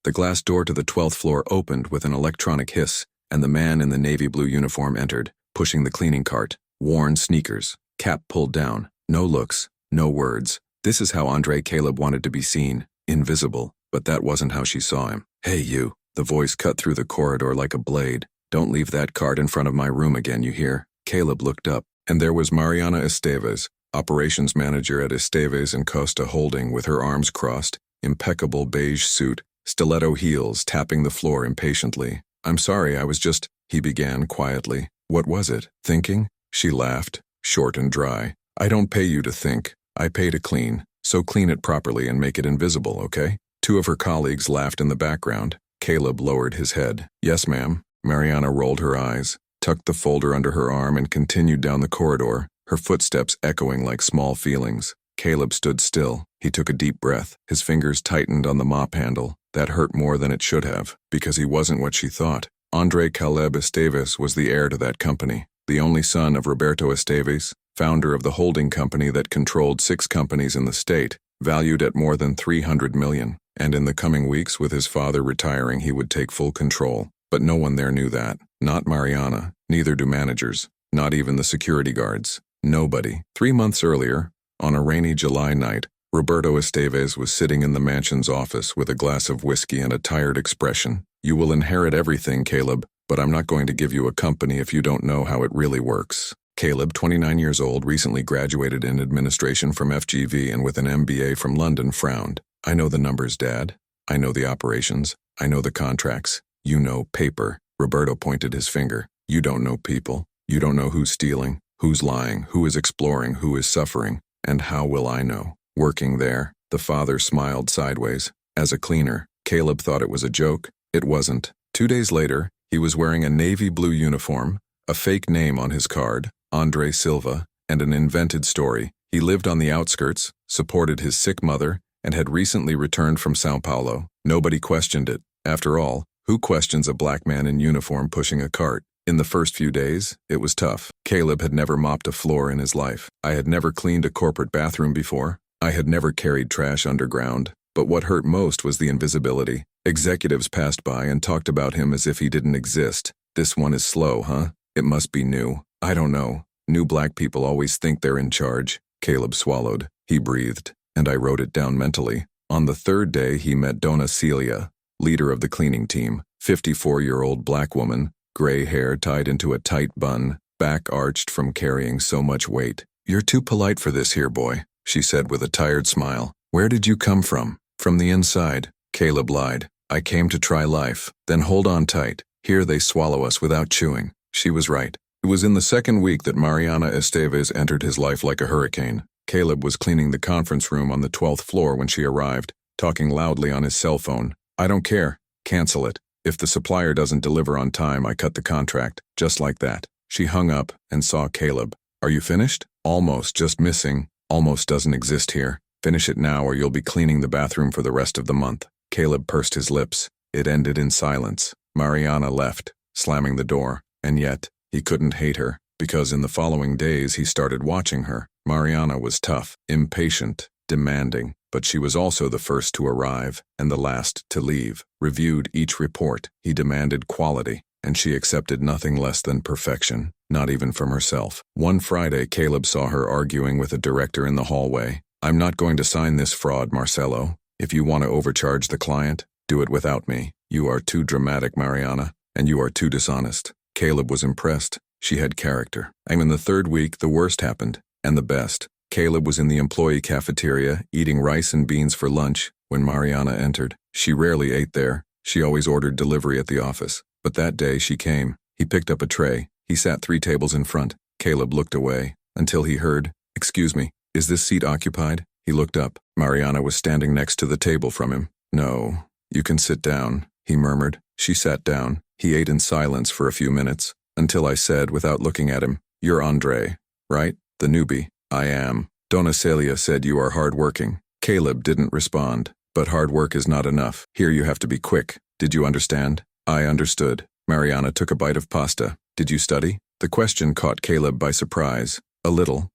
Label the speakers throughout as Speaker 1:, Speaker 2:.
Speaker 1: The glass door to the 12th floor opened with an electronic hiss, and the man in the navy blue uniform entered, pushing the cleaning cart. Worn sneakers, cap pulled down, no looks, no words. This is how Andre Caleb wanted to be seen, invisible, but that wasn't how she saw him. "Hey you," the voice cut through the corridor like a blade. "Don't leave that cart in front of my room again, you hear?" Caleb looked up, and there was Mariana Esteves, operations manager at Esteves and Costa Holding, with her arms crossed, impeccable beige suit, stiletto heels, tapping the floor impatiently. "I'm sorry, I was just," he began quietly. "What was it? Thinking?" She laughed, short and dry. "I don't pay you to think. I pay to clean. So clean it properly and make it invisible, okay?" Two of her colleagues laughed in the background. Caleb lowered his head. "Yes, ma'am." Mariana rolled her eyes, tucked the folder under her arm, and continued down the corridor, her footsteps echoing like small feelings. Caleb stood still. He took a deep breath. His fingers tightened on the mop handle. That hurt more than it should have, because he wasn't what she thought. Andre Caleb Esteves was the heir to that company, the only son of Roberto Esteves, founder of the holding company that controlled 6 companies in the state, valued at more than $300 million. And in the coming weeks, with his father retiring, he would take full control. But no one there knew that. Not Mariana. Neither do managers. Not even the security guards. Nobody. 3 months earlier, on a rainy July night, Roberto Esteves was sitting in the mansion's office with a glass of whiskey and a tired expression. "You will inherit everything, Caleb, but I'm not going to give you a company if you don't know how it really works." Caleb, 29 years old, recently graduated in administration from FGV and with an MBA from London, frowned. "I know the numbers, Dad. I know the operations. I know the contracts. You know paper." Roberto pointed his finger. "You don't know people. You don't know who's stealing, who's lying, who is exploring, who is suffering. And how will I know?" Working there, the father smiled sideways. As a cleaner, Caleb thought it was a joke. It wasn't. 2 days later, he was wearing a navy blue uniform, a fake name on his card, Andre Silva, and an invented story. He lived on the outskirts, supported his sick mother, and had recently returned from Sao Paulo. Nobody questioned it. After all, who questions a black man in uniform pushing a cart? In the first few days, it was tough. Caleb had never mopped a floor in his life. I had never cleaned a corporate bathroom before. I had never carried trash underground. But what hurt most was the invisibility. Executives passed by and talked about him as if he didn't exist. "This one is slow, huh? It must be new." "I don't know. New black people always think they're in charge." Caleb swallowed. He breathed, and I wrote it down mentally. On the 3rd day, he met Dona Celia, leader of the cleaning team, 54-year-old black woman, gray hair tied into a tight bun, back arched from carrying so much weight. "You're too polite for this here, boy," she said with a tired smile. "Where did you come from?" "From the inside." Caleb lied. "I came to try life. Then hold on tight. Here they swallow us without chewing." She was right. It was in the 2nd week that Mariana Esteves entered his life like a hurricane. Caleb was cleaning the conference room on the 12th floor when she arrived, talking loudly on his cell phone. "I don't care. Cancel it. If the supplier doesn't deliver on time, I cut the contract." Just like that. She hung up and saw Caleb. "Are you finished?" "Almost, just missing." "Almost doesn't exist here. Finish it now or you'll be cleaning the bathroom for the rest of the month." Caleb pursed his lips. It ended in silence. Mariana left, slamming the door, and yet, he couldn't hate her, because in the following days he started watching her. Mariana was tough, impatient, demanding, but she was also the first to arrive and the last to leave. Reviewed each report. He demanded quality, and she accepted nothing less than perfection, not even from herself. One Friday, Caleb saw her arguing with a director in the hallway. "I'm not going to sign this fraud, Marcelo. If you want to overcharge the client, do it without me. You are too dramatic, Mariana, and you are too dishonest." Caleb was impressed. She had character. And in the 3rd week, the worst happened, and the best. Caleb was in the employee cafeteria, eating rice and beans for lunch, when Mariana entered. She rarely ate there. She always ordered delivery at the office. But that day she came. He picked up a tray. He sat 3 tables in front. Caleb looked away, until he heard, "Excuse me, is this seat occupied?" He looked up. Mariana was standing next to the table from him. "No, you can sit down," he murmured. She sat down. He ate in silence for a few minutes, until I said, without looking at him, "You're Andre, right? The newbie." "I am." Dona Celia said, "You are hard-working." Caleb didn't respond. "But hard work is not enough. Here you have to be quick. Did you understand?" I understood. Mariana took a bite of pasta. "Did you study?" The question caught Caleb by surprise. A little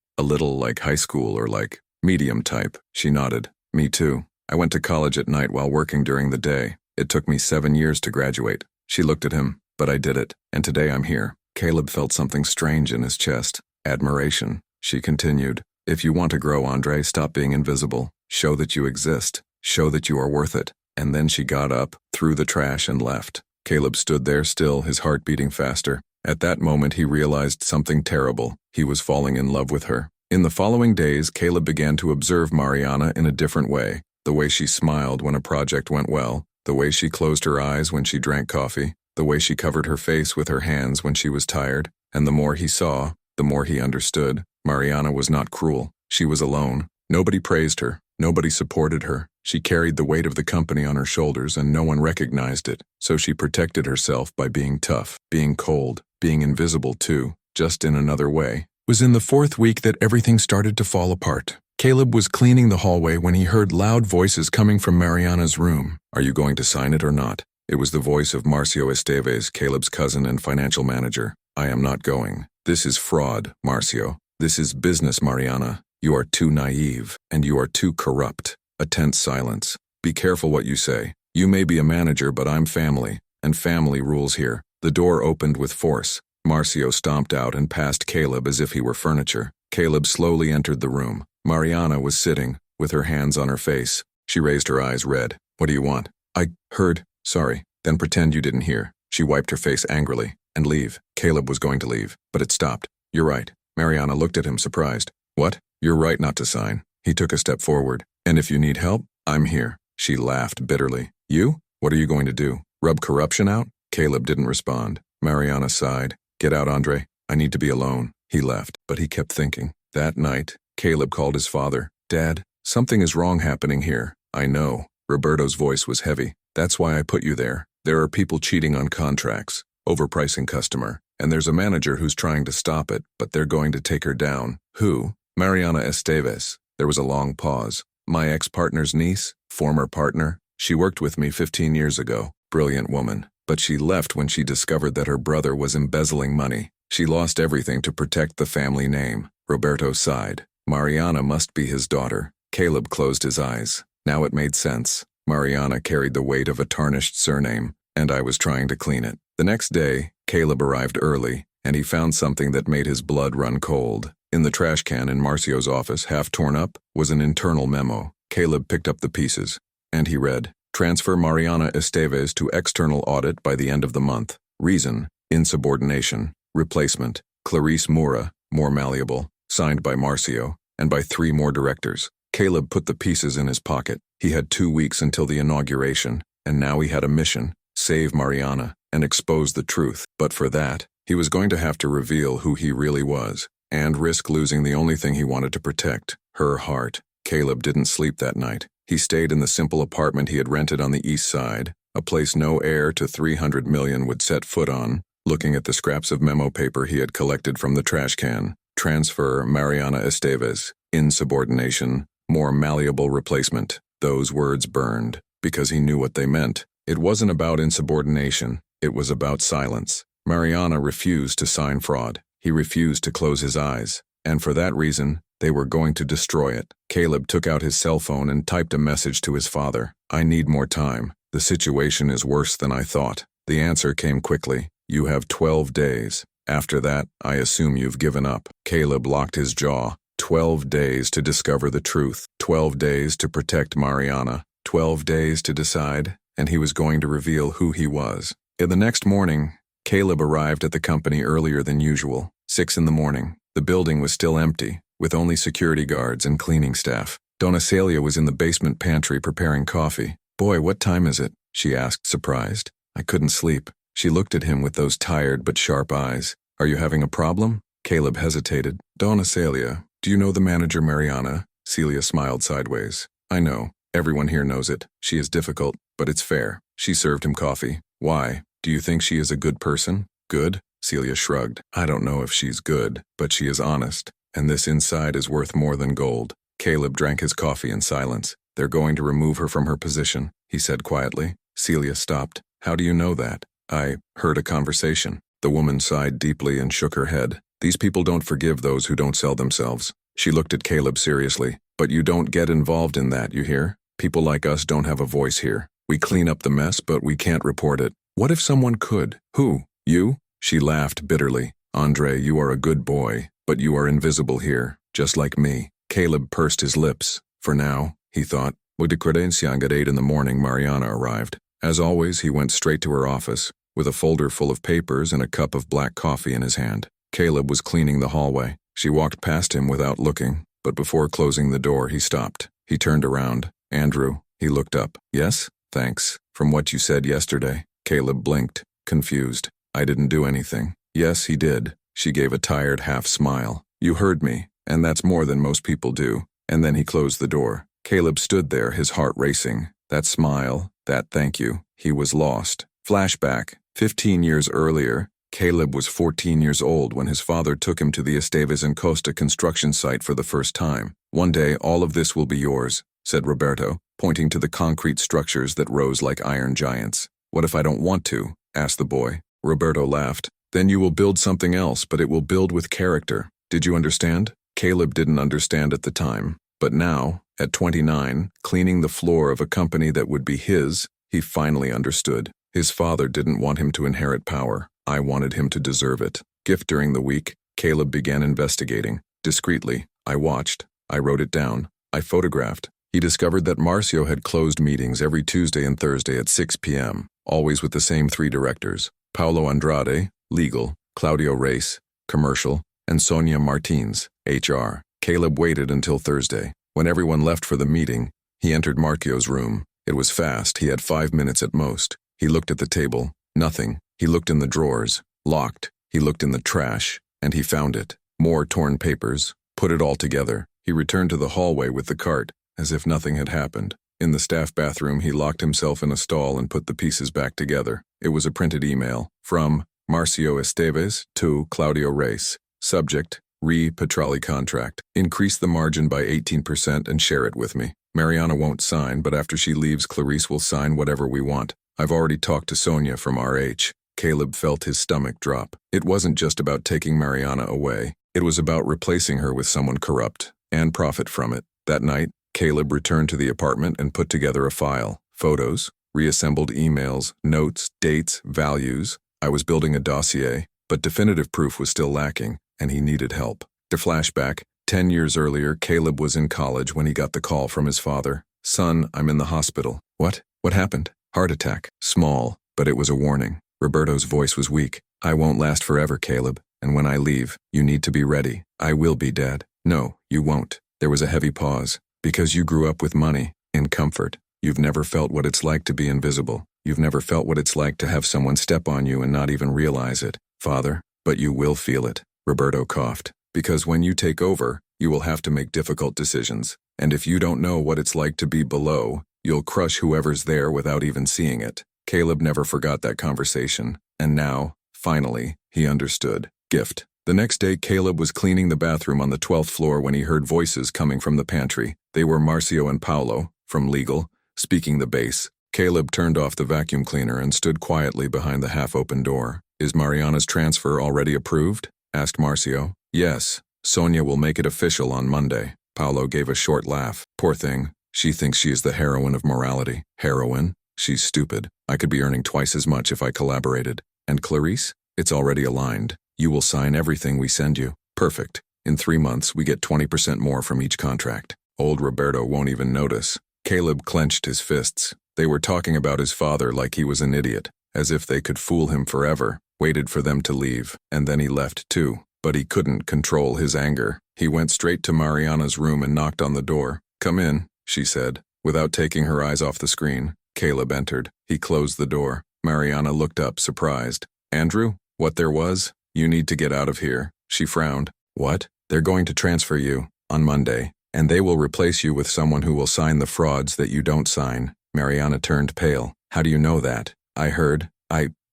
Speaker 1: like high school or like medium type." She nodded. "Me too. I went to college at night while working during the day." It took me 7 years to graduate. She looked at him, but I did it, and today I'm here. Caleb felt something strange in his chest. Admiration. She continued, if you want to grow, Andre, stop being invisible. Show that you exist. Show that you are worth it. And then she got up, threw the trash, and left. Caleb stood there still, his heart beating faster. At that moment he realized something terrible. He was falling in love with her. In the following days, Caleb began to observe Mariana in a different way. The way she smiled when a project went well, the way she closed her eyes when she drank coffee, the way she covered her face with her hands when she was tired, and the more he saw, the more he understood. Mariana was not cruel. She was alone. Nobody praised her. Nobody supported her. She carried the weight of the company on her shoulders and no one recognized it, so she protected herself by being tough, being cold, being invisible too, just in another way. It was in the 4th week that everything started to fall apart. Caleb was cleaning the hallway when he heard loud voices coming from Mariana's room. Are you going to sign it or not? It was the voice of Marcio Esteves, Caleb's cousin and financial manager. I am not going. This is fraud, Marcio. This is business, Mariana. You are too naive, and you are too corrupt. A tense silence. Be careful what you say. You may be a manager, but I'm family, and family rules here. The door opened with force. Marcio stomped out and passed Caleb as if he were furniture. Caleb slowly entered the room. Mariana was sitting, with her hands on her face. She raised her eyes red. What do you want? I heard. Sorry. Then pretend you didn't hear. She wiped her face angrily. And leave. Caleb was going to leave, but it stopped. You're right. Mariana looked at him surprised. What? You're right not to sign. He took a step forward. And if you need help, I'm here. She laughed bitterly. You? What are you going to do? Rub corruption out? Caleb didn't respond. Mariana sighed. Get out, Andre. I need to be alone. He left, but he kept thinking. That night, Caleb called his father. Dad, something is wrong happening here. I know. Roberto's voice was heavy. That's why I put you there. There are people cheating on contracts, overpricing customer, and there's a manager who's trying to stop it, but they're going to take her down. Who? Mariana Esteves. There was a long pause. My ex-partner's niece, former partner. She worked with me 15 years ago. Brilliant woman. But she left when she discovered that her brother was embezzling money. She lost everything to protect the family name. Roberto sighed. Mariana must be his daughter. Caleb closed his eyes. Now it made sense. Mariana carried the weight of a tarnished surname, and I was trying to clean it. The next day, Caleb arrived early, and he found something that made his blood run cold. In the trash can in Marcio's office, half torn up, was an internal memo. Caleb picked up the pieces, and he read, Transfer Mariana Esteves to external audit by the end of the month. Reason, insubordination. Replacement, Clarice Moura, more malleable, signed by Marcio, and by 3 more directors. Caleb put the pieces in his pocket. He had 2 weeks until the inauguration, and now he had a mission, save Mariana, and expose the truth. But for that, he was going to have to reveal who he really was, and risk losing the only thing he wanted to protect, her heart. Caleb didn't sleep that night. He stayed in the simple apartment he had rented on the east side, a place no heir to 300 million would set foot on, looking at the scraps of memo paper he had collected from the trash can. Transfer Mariana Esteves, insubordination, more malleable replacement. Those words burned, because he knew what they meant. It wasn't about insubordination, it was about silence. Mariana refused to sign fraud. He refused to close his eyes, and for that reason, they were going to destroy it. Caleb took out his cell phone and typed a message to his father. I need more time. The situation is worse than I thought. The answer came quickly. You have 12 days. After that, I assume you've given up. Caleb locked his jaw. 12 days to discover the truth. 12 days to protect Mariana. 12 days to decide, and he was going to reveal who he was. In the next morning, Caleb arrived at the company earlier than usual. 6 in the morning. The building was still empty, with only security guards and cleaning staff. Donna Celia was in the basement pantry preparing coffee. Boy, what time is it? She asked, surprised. I couldn't sleep. She looked at him with those tired but sharp eyes. Are you having a problem? Caleb hesitated. Donna Celia, do you know the manager Mariana? Celia smiled sideways. I know. Everyone here knows it. She is difficult, but it's fair. She served him coffee. Why? Do you think she is a good person? Good? Celia shrugged. I don't know if she's good, but she is honest, and this inside is worth more than gold. Caleb drank his coffee in silence. They're going to remove her from her position, he said quietly. Celia stopped. How do you know that? I heard a conversation. The woman sighed deeply and shook her head. These people don't forgive those who don't sell themselves. She looked at Caleb seriously. But you don't get involved in that, you hear? People like us don't have a voice here. We clean up the mess, but we can't report it. What if someone could? Who? You? She laughed bitterly. Andre, you are a good boy, but you are invisible here, just like me. Caleb pursed his lips. For now, he thought. With the credenciang at 8 in the morning, Mariana arrived. As always, he went straight to her office, with a folder full of papers and a cup of black coffee in his hand. Caleb was cleaning the hallway. She walked past him without looking, but before closing the door, he stopped. He turned around. Andrew, he looked up. Yes? Thanks. From what you said yesterday. Caleb blinked, confused. I didn't do anything. Yes, he did. She gave a tired half smile. You heard me, and that's more than most people do. And then he closed the door. Caleb stood there, his heart racing. That smile, that thank you. He was lost. Flashback. 15 years earlier, Caleb was 14 years old when his father took him to the Esteves and Costa construction site for the first time. One day, all of this will be yours, said Roberto, pointing to the concrete structures that rose like iron giants. What if I don't want to? Asked the boy. Roberto laughed. Then you will build something else, but it will build with character. Did you understand? Caleb didn't understand at the time, but now, at 29, cleaning the floor of a company that would be his, he finally understood. His father didn't want him to inherit power. I wanted him to deserve it. Gift during the week, Caleb began investigating. Discreetly, I watched. I wrote it down. I photographed. He discovered that Marcio had closed meetings every Tuesday and Thursday at 6 p.m., always with the same 3 directors. Paulo Andrade, legal, Claudio Reis, commercial, and Sonia Martins, HR. Caleb waited until Thursday. When everyone left for the meeting, he entered Marcio's room. It was fast. He had 5 minutes at most. He looked at the table. Nothing. He looked in the drawers. Locked. He looked in the trash, and he found it. More torn papers. Put it all together. He returned to the hallway with the cart, as if nothing had happened. In the staff bathroom, he locked himself in a stall and put the pieces back together. It was a printed email. From Marcio Esteves to Claudio Reis. Subject, Petrali contract. Increase the margin by 18% and share it with me. Mariana won't sign, but after she leaves, Clarice will sign whatever we want. I've already talked to Sonia from RH. Caleb felt his stomach drop. It wasn't just about taking Mariana away. It was about replacing her with someone corrupt and profit from it. That night, Caleb returned to the apartment and put together a file. Photos, reassembled emails, notes, dates, values. I was building a dossier, but definitive proof was still lacking, and he needed help. To flashback, 10 years earlier, Caleb was in college when he got the call from his father. Son, I'm in the hospital. What? What happened? Heart attack. Small, but it was a warning. Roberto's voice was weak. I won't last forever, Caleb, and when I leave, you need to be ready. I will be dead. No, you won't. There was a heavy pause. Because you grew up with money, in comfort. You've never felt what it's like to be invisible. You've never felt what it's like to have someone step on you and not even realize it, Father, but you will feel it. Roberto coughed. Because when you take over, you will have to make difficult decisions. And if you don't know what it's like to be below, you'll crush whoever's there without even seeing it. Caleb never forgot that conversation, and now, finally, he understood. Gift. The next day, Caleb was cleaning the bathroom on the 12th floor when he heard voices coming from the pantry. They were Marcio and Paulo, from legal, speaking the bass. Caleb turned off the vacuum cleaner and stood quietly behind the half-open door. Is Mariana's transfer already approved? Asked Marcio. Yes. Sonia will make it official on Monday. Paulo gave a short laugh. Poor thing. She thinks she is the heroine of morality. Heroine? She's stupid. I could be earning twice as much if I collaborated. And Clarice? It's already aligned. You will sign everything we send you. Perfect. In 3 months, we get 20% more from each contract. Old Roberto won't even notice. Caleb clenched his fists. They were talking about his father like he was an idiot, as if they could fool him forever. Waited for them to leave, and then he left too. But he couldn't control his anger. He went straight to Mariana's room and knocked on the door. Come in, she said. Without taking her eyes off the screen, Caleb entered. He closed the door. Mariana looked up, surprised. Andrew? What there was? You need to get out of here. She frowned. What? They're going to transfer you, on Monday, and they will replace you with someone who will sign the frauds that you don't sign. Mariana turned pale. How do you know that? I heard.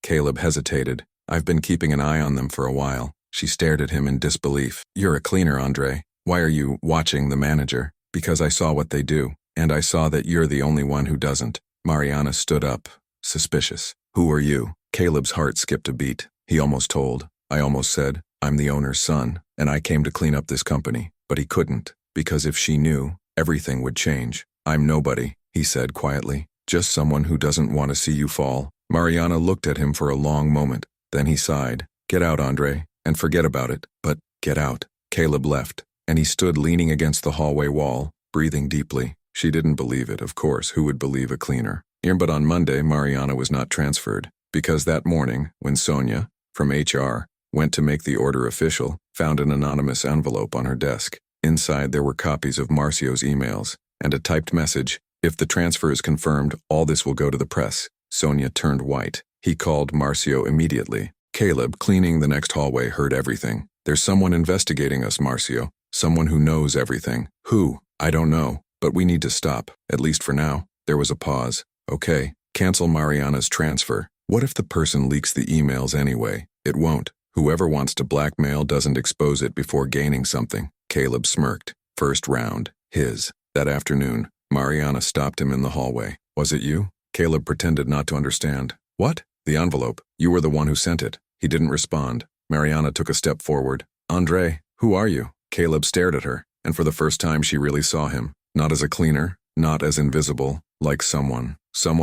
Speaker 1: Caleb hesitated. I've been keeping an eye on them for a while. She stared at him in disbelief. You're a cleaner, Andre. Why are you watching the manager? Because I saw what they do, and I saw that you're the only one who doesn't. Mariana stood up, suspicious. Who are you? Caleb's heart skipped a beat. He almost told. I almost said, I'm the owner's son, and I came to clean up this company. But he couldn't, because if she knew, everything would change. I'm nobody, he said quietly. Just someone who doesn't want to see you fall. Mariana looked at him for a long moment. Then he sighed. Get out, Andre, and forget about it. But, get out. Caleb left, and he stood leaning against the hallway wall, breathing deeply. She didn't believe it, of course. Who would believe a cleaner? But on Monday, Mariana was not transferred, because that morning, when Sonia, from HR, went to make the order official, found an anonymous envelope on her desk. Inside there were copies of Marcio's emails, and a typed message. If the transfer is confirmed, all this will go to the press. Sonia turned white. He called Marcio immediately. Caleb, cleaning the next hallway, heard everything. There's someone investigating us, Marcio. Someone who knows everything. Who? I don't know, but we need to stop, at least for now. There was a pause. Okay, cancel Mariana's transfer. What if the person leaks the emails anyway? It won't. Whoever wants to blackmail doesn't expose it before gaining something. Caleb smirked. First round. His. That afternoon, Mariana stopped him in the hallway. Was it you? Caleb pretended not to understand. What? The envelope. You were the one who sent it. He didn't respond. Mariana took a step forward. Andre, who are you? Caleb stared at her, and for the first time she really saw him. Not as a cleaner, not as invisible, like someone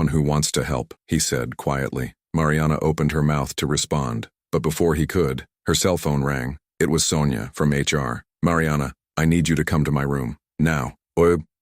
Speaker 1: who wants to help, he said quietly. Mariana opened her mouth to respond, but before he could, her cell phone rang. It was Sonia, from HR. Mariana, I need you to come to my room. Now.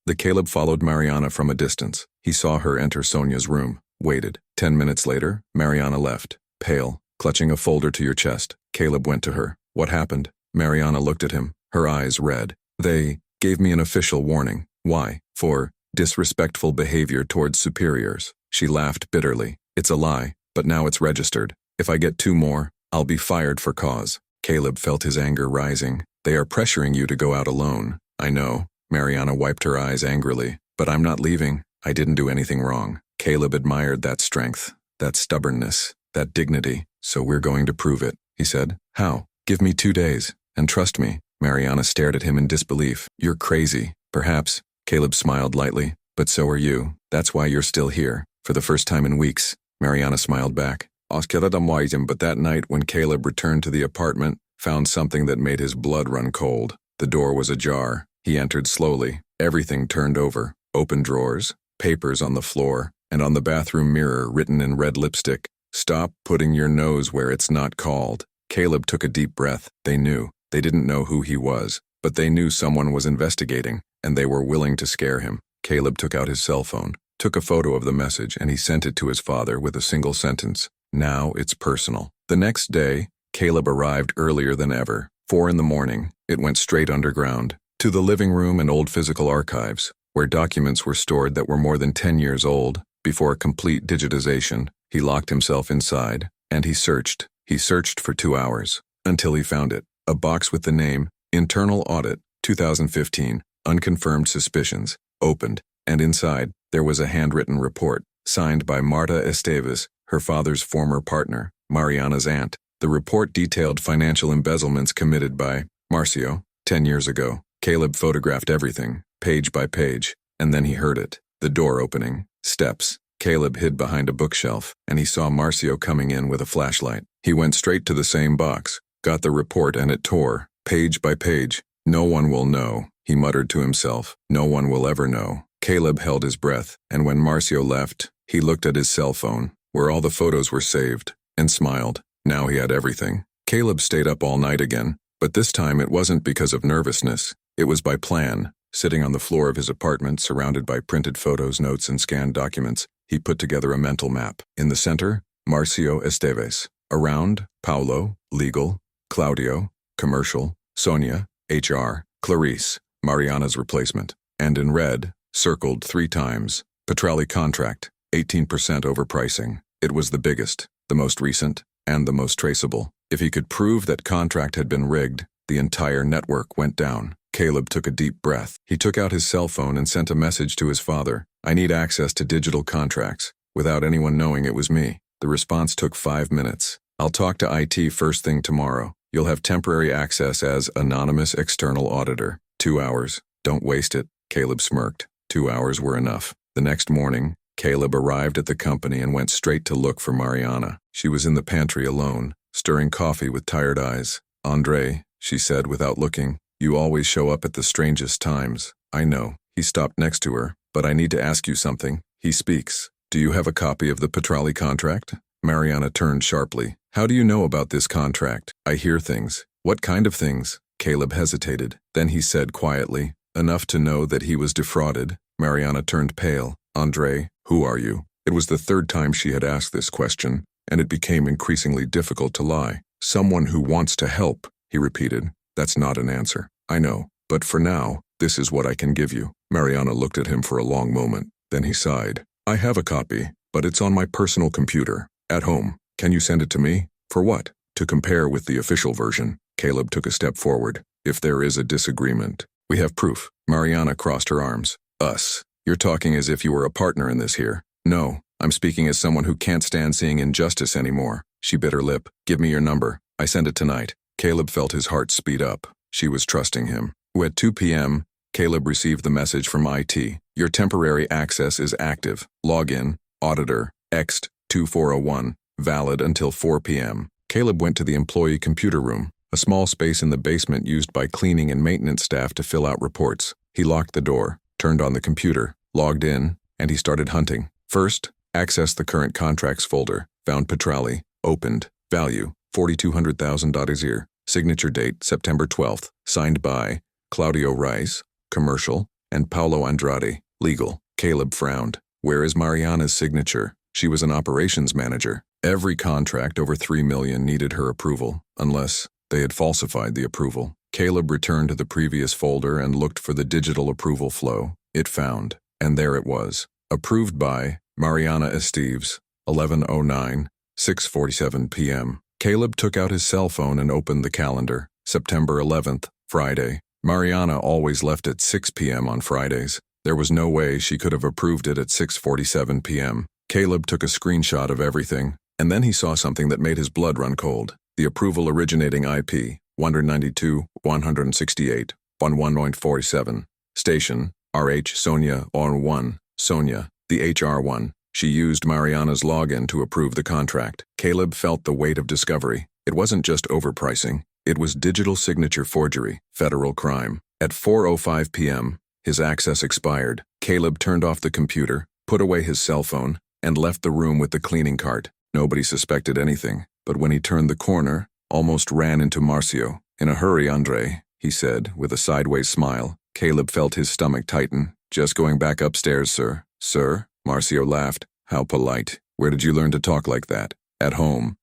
Speaker 1: The Caleb followed Mariana from a distance. He saw her enter Sonia's room, waited. 10 minutes later, Mariana left, pale, clutching a folder to your chest. Caleb went to her. What happened? Mariana looked at him, her eyes red. They gave me an official warning. Why? For disrespectful behavior towards superiors. She laughed bitterly. It's a lie, but now it's registered. If I get 2 more, I'll be fired for cause. Caleb felt his anger rising. They are pressuring you to go out alone. I know. Mariana wiped her eyes angrily. But I'm not leaving. I didn't do anything wrong. Caleb admired that strength, that stubbornness, that dignity. So we're going to prove it, he said. How? Give me 2 days, and trust me. Mariana stared at him in disbelief. You're crazy. Perhaps. Caleb smiled lightly. But so are you. That's why you're still here. For the first time in weeks. Mariana smiled back. But that night when Caleb returned to the apartment, found something that made his blood run cold. The door was ajar. He entered slowly. Everything turned over. Open drawers, papers on the floor, and on the bathroom mirror written in red lipstick, "Stop putting your nose where it's not called." Caleb took a deep breath. They knew. They didn't know who he was, but they knew someone was investigating, and they were willing to scare him. Caleb took out his cell phone, took a photo of the message, and he sent it to his father with a single sentence. Now it's personal. The next day, Caleb arrived earlier than ever. 4 in the morning. It went straight underground, to the living room and old physical archives, where documents were stored that were more than 10 years old. Before complete digitization, he locked himself inside, and he searched. He searched for 2 hours, until he found it. A box with the name, Internal Audit, 2015, Unconfirmed Suspicions, opened, and inside, there was a handwritten report, signed by Marta Esteves, her father's former partner, Mariana's aunt. The report detailed financial embezzlements committed by Marcio 10 years ago. Caleb photographed everything, page by page, and then he heard it. The door opening, steps. Caleb hid behind a bookshelf, and he saw Marcio coming in with a flashlight. He went straight to the same box, got the report, and it tore, page by page. No one will know, he muttered to himself. No one will ever know. Caleb held his breath, and when Marcio left, he looked at his cell phone, where all the photos were saved, and smiled. Now he had everything. Caleb stayed up all night again, but this time it wasn't because of nervousness. It was by plan. Sitting on the floor of his apartment, surrounded by printed photos, notes, and scanned documents, he put together a mental map. In the center, Marcio Esteves. Around, Paulo, legal, Claudio, commercial, Sonia, HR, Clarice, Mariana's replacement. And in red, circled 3 times, Petrali contract, 18% overpricing. It was the biggest, the most recent, and the most traceable. If he could prove that contract had been rigged, the entire network went down. Caleb took a deep breath. He took out his cell phone and sent a message to his father. I need access to digital contracts, without anyone knowing it was me. The response took 5 minutes. I'll talk to IT first thing tomorrow. You'll have temporary access as anonymous external auditor. 2 hours. Don't waste it. Caleb smirked. 2 hours were enough. The next morning, Caleb arrived at the company and went straight to look for Mariana. She was in the pantry alone, stirring coffee with tired eyes. Andre, she said without looking, you always show up at the strangest times. I know. He stopped next to her. But I need to ask you something. He speaks. Do you have a copy of the Petrali contract? Mariana turned sharply. How do you know about this contract? I hear things. What kind of things? Caleb hesitated. Then he said quietly, enough to know that he was defrauded. Mariana turned pale. Andre, who are you? It was the third time she had asked this question, and it became increasingly difficult to lie. Someone who wants to help, he repeated. That's not an answer. I know, but for now, this is what I can give you. Mariana looked at him for a long moment. Then he sighed. I have a copy, but it's on my personal computer, at home. Can you send it to me? For what? To compare with the official version. Caleb took a step forward. If there is a disagreement, we have proof. Mariana crossed her arms. Us. You're talking as if you were a partner in this here. No, I'm speaking as someone who can't stand seeing injustice anymore. She bit her lip. Give me your number. I send it tonight. Caleb felt his heart speed up. She was trusting him. At 2 p.m., Caleb received the message from IT. Your temporary access is active. Login, auditor, ext 2401, valid until 4 p.m. Caleb went to the employee computer room, a small space in the basement used by cleaning and maintenance staff to fill out reports. He locked the door, turned on the computer, logged in, and he started hunting. First, accessed the current contracts folder, found Petrali, opened, value, $4,200,000, signature date, September 12th, signed by Claudio Rice, commercial, and Paulo Andrade, legal. Caleb frowned. Where is Mariana's signature? She was an operations manager. Every contract over $3 million needed her approval, unless they had falsified the approval. Caleb returned to the previous folder and looked for the digital approval flow. It found, and there it was. Approved by Mariana Esteves, 11:09, 6:47 p.m. Caleb took out his cell phone and opened the calendar. September 11th, Friday. Mariana always left at 6 p.m. on Fridays. There was no way she could have approved it at 6:47 p.m. Caleb took a screenshot of everything, and then he saw something that made his blood run cold. The approval originating IP, 192.168, 11.47. Station, RH Sonia on 1, Sonia, the HR one. She used Mariana's login to approve the contract. Caleb felt the weight of discovery. It wasn't just overpricing. It was digital signature forgery, federal crime. At 4:05 p.m., his access expired. Caleb turned off the computer, put away his cell phone, and left the room with the cleaning cart. Nobody suspected anything, but when he turned the corner, almost ran into Marcio. In a hurry, Andre, he said, with a sideways smile. Caleb felt his stomach tighten. Just going back upstairs, sir. Sir? Marcio laughed. How polite. Where did you learn to talk like that? At home.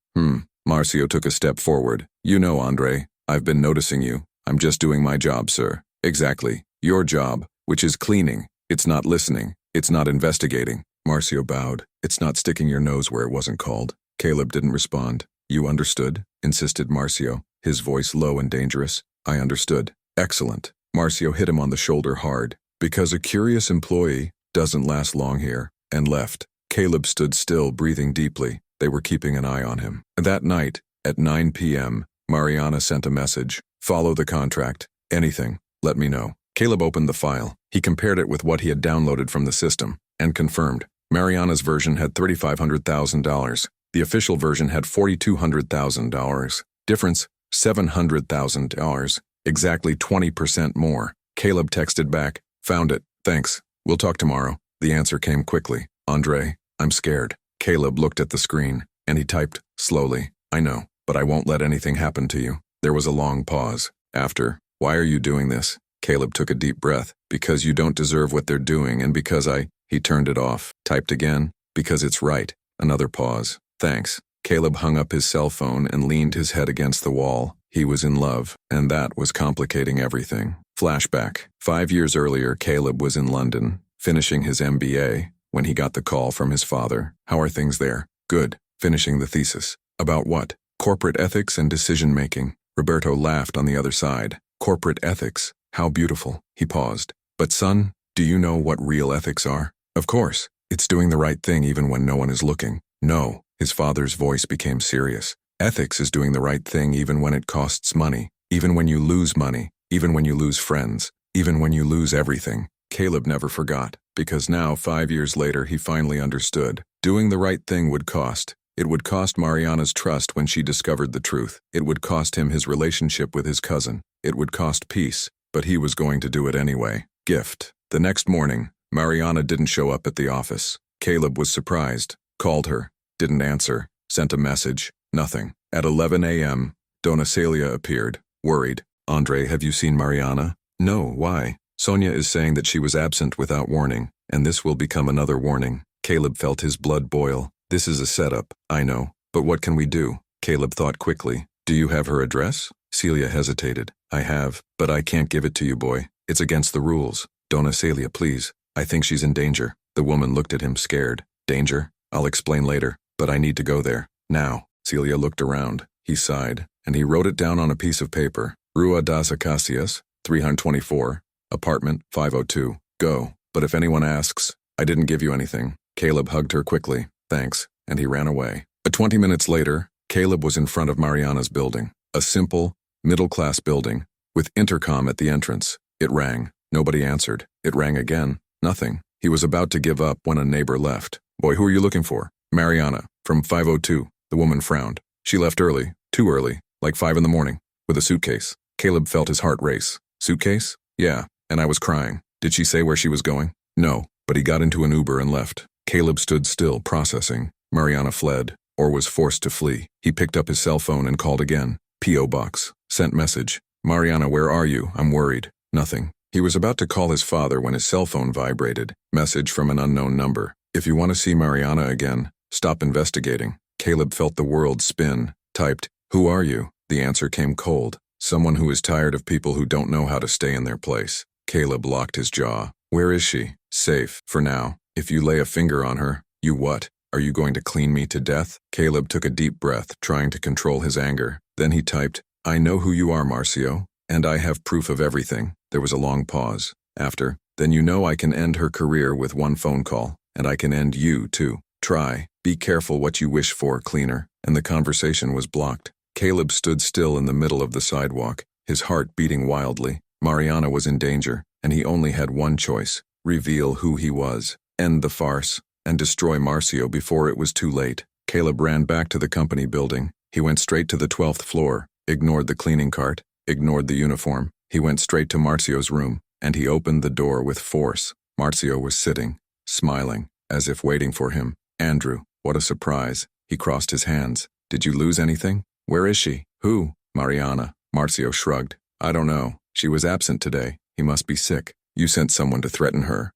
Speaker 1: Marcio took a step forward. You know, Andre, I've been noticing you. I'm just doing my job, sir. Exactly. Your job, which is cleaning. It's not listening. It's not investigating. Marcio bowed. It's not sticking your nose where it wasn't called. Caleb didn't respond. You understood? Insisted Marcio, his voice low and dangerous. I understood. Excellent. Marcio hit him on the shoulder hard. Because a curious employee doesn't last long here, and left. Caleb stood still, breathing deeply. They were keeping an eye on him. That night, at 9 p.m., Mariana sent a message. Follow the contract. Anything. Let me know. Caleb opened the file. He compared it with what he had downloaded from the system, and confirmed. Mariana's version had $3,500,000. The official version had $4,200,000. Difference, $700,000. Exactly 20% more. Caleb texted back. Found it. Thanks. We'll talk tomorrow. The answer came quickly. Andre, I'm scared. Caleb looked at the screen, and he typed, slowly. I know, but I won't let anything happen to you. There was a long pause. After, why are you doing this? Caleb took a deep breath. Because you don't deserve what they're doing, and because He turned it off. Typed again. Because it's right. Another pause. Thanks. Caleb hung up his cell phone and leaned his head against the wall. He was in love, and that was complicating everything. Flashback. 5 years earlier, Caleb was in London, finishing his MBA, when he got the call from his father. How are things there? Good. Finishing the thesis. About what? Corporate ethics and decision-making. Roberto laughed on the other side. Corporate ethics. How beautiful. He paused. But son, do you know what real ethics are? Of course. It's doing the right thing even when no one is looking. No. His father's voice became serious. Ethics is doing the right thing even when it costs money. Even when you lose money. Even when you lose friends. Even when you lose everything. Caleb never forgot, because now, 5 years later, he finally understood. Doing the right thing would cost. It would cost Mariana's trust when she discovered the truth. It would cost him his relationship with his cousin. It would cost peace, but he was going to do it anyway. Gift. The next morning, Mariana didn't show up at the office. Caleb was surprised, called her, didn't answer, sent a message, nothing. At 11 a.m., Dona Celia appeared, worried. Andre, have you seen Mariana? No, why? Sonia is saying that she was absent without warning, and this will become another warning. Caleb felt his blood boil. This is a setup, I know. But what can we do? Caleb thought quickly. Do you have her address? Celia hesitated. I have, but I can't give it to you, boy. It's against the rules. Dona Celia, please. I think she's in danger. The woman looked at him scared. Danger? I'll explain later, but I need to go there. Now. Celia looked around. He sighed, and he wrote it down on a piece of paper. Rua das Acacias, 324, apartment 502. Go. But if anyone asks, I didn't give you anything. Caleb hugged her quickly. Thanks. And he ran away. 20 minutes later, Caleb was in front of Mariana's building. A simple, middle-class building, with intercom at the entrance. It rang. Nobody answered. It rang again. Nothing. He was about to give up when a neighbor left. Boy, who are you looking for? Mariana, from 502. The woman frowned. She left early. Too early. Like 5 in the morning. With a suitcase. Caleb felt his heart race. Suitcase? Yeah. And I was crying. Did she say where she was going? No. But he got into an Uber and left. Caleb stood still, processing. Mariana fled. Or was forced to flee. He picked up his cell phone and called again. P.O. Box. Sent message. Mariana, where are you? I'm worried. Nothing. He was about to call his father when his cell phone vibrated. Message from an unknown number. If you want to see Mariana again, stop investigating. Caleb felt the world spin. Typed, who are you? The answer came cold. Someone who is tired of people who don't know how to stay in their place. Caleb locked his jaw. Where is she? Safe, for now. If you lay a finger on her, you what? Are you going to clean me to death? Caleb took a deep breath, trying to control his anger. Then he typed, I know who you are, Marcio, and I have proof of everything. There was a long pause. After, then you know I can end her career with one phone call, and I can end you, too. Try. Be careful what you wish for, cleaner. And the conversation was blocked. Caleb stood still in the middle of the sidewalk, his heart beating wildly. Mariana was in danger, and he only had one choice. Reveal who he was, end the farce, and destroy Marcio before it was too late. Caleb ran back to the company building. He went straight to the 12th floor, ignored the cleaning cart, ignored the uniform. He went straight to Marcio's room, and he opened the door with force. Marcio was sitting, smiling, as if waiting for him. Andrew, what a surprise. He crossed his hands. Did you lose anything? Where is she? Who? Mariana. Marcio shrugged. I don't know. She was absent today. He must be sick. You sent someone to threaten her.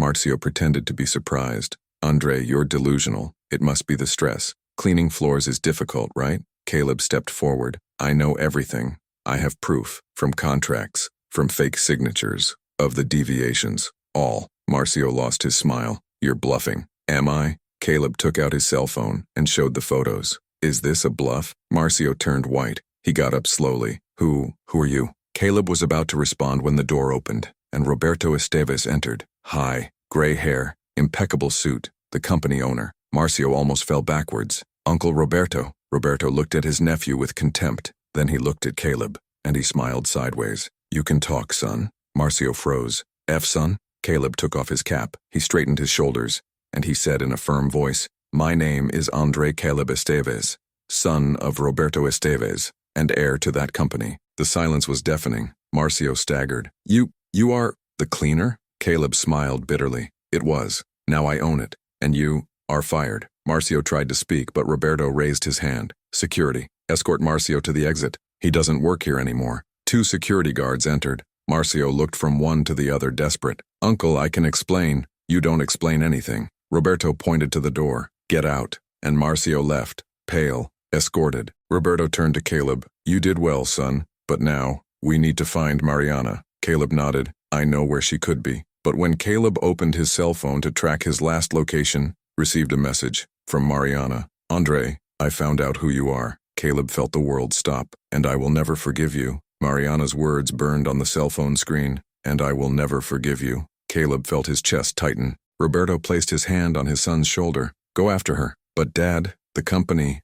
Speaker 1: Marcio pretended to be surprised. Andre, you're delusional. It must be the stress. Cleaning floors is difficult, right? Caleb stepped forward. I know everything. I have proof. From contracts. From fake signatures. Of the deviations. All. Marcio lost his smile. You're bluffing. Am I? Caleb took out his cell phone and showed the photos. Is this a bluff? Marcio turned white. He got up slowly. Who are you? Caleb was about to respond when the door opened, and Roberto Esteves entered. High, gray hair, impeccable suit, the company owner. Marcio almost fell backwards. Uncle Roberto. Roberto looked at his nephew with contempt. Then he looked at Caleb, and he smiled sideways. You can talk, son. Marcio froze. Son? Caleb took off his cap. He straightened his shoulders, and he said in a firm voice, My name is Andre Caleb Esteves, son of Roberto Esteves, and heir to that company. The silence was deafening. Marcio staggered. You are the cleaner? Caleb smiled bitterly. It was. Now I own it. And you are fired. Marcio tried to speak, but Roberto raised his hand. Security. Escort Marcio to the exit. He doesn't work here anymore. 2 security guards entered. Marcio looked from one to the other, desperate. Uncle, I can explain. You don't explain anything. Roberto pointed to the door. Get out. And Marcio left, pale, escorted. Roberto turned to Caleb. You did well, son. But now, we need to find Mariana. Caleb nodded. I know where she could be. But when Caleb opened his cell phone to track his last location, received a message from Mariana. Andre, I found out who you are. Caleb felt the world stop. And I will never forgive you. Mariana's words burned on the cell phone screen. And I will never forgive you. Caleb felt his chest tighten. Roberto placed his hand on his son's shoulder. Go after her. But Dad, the company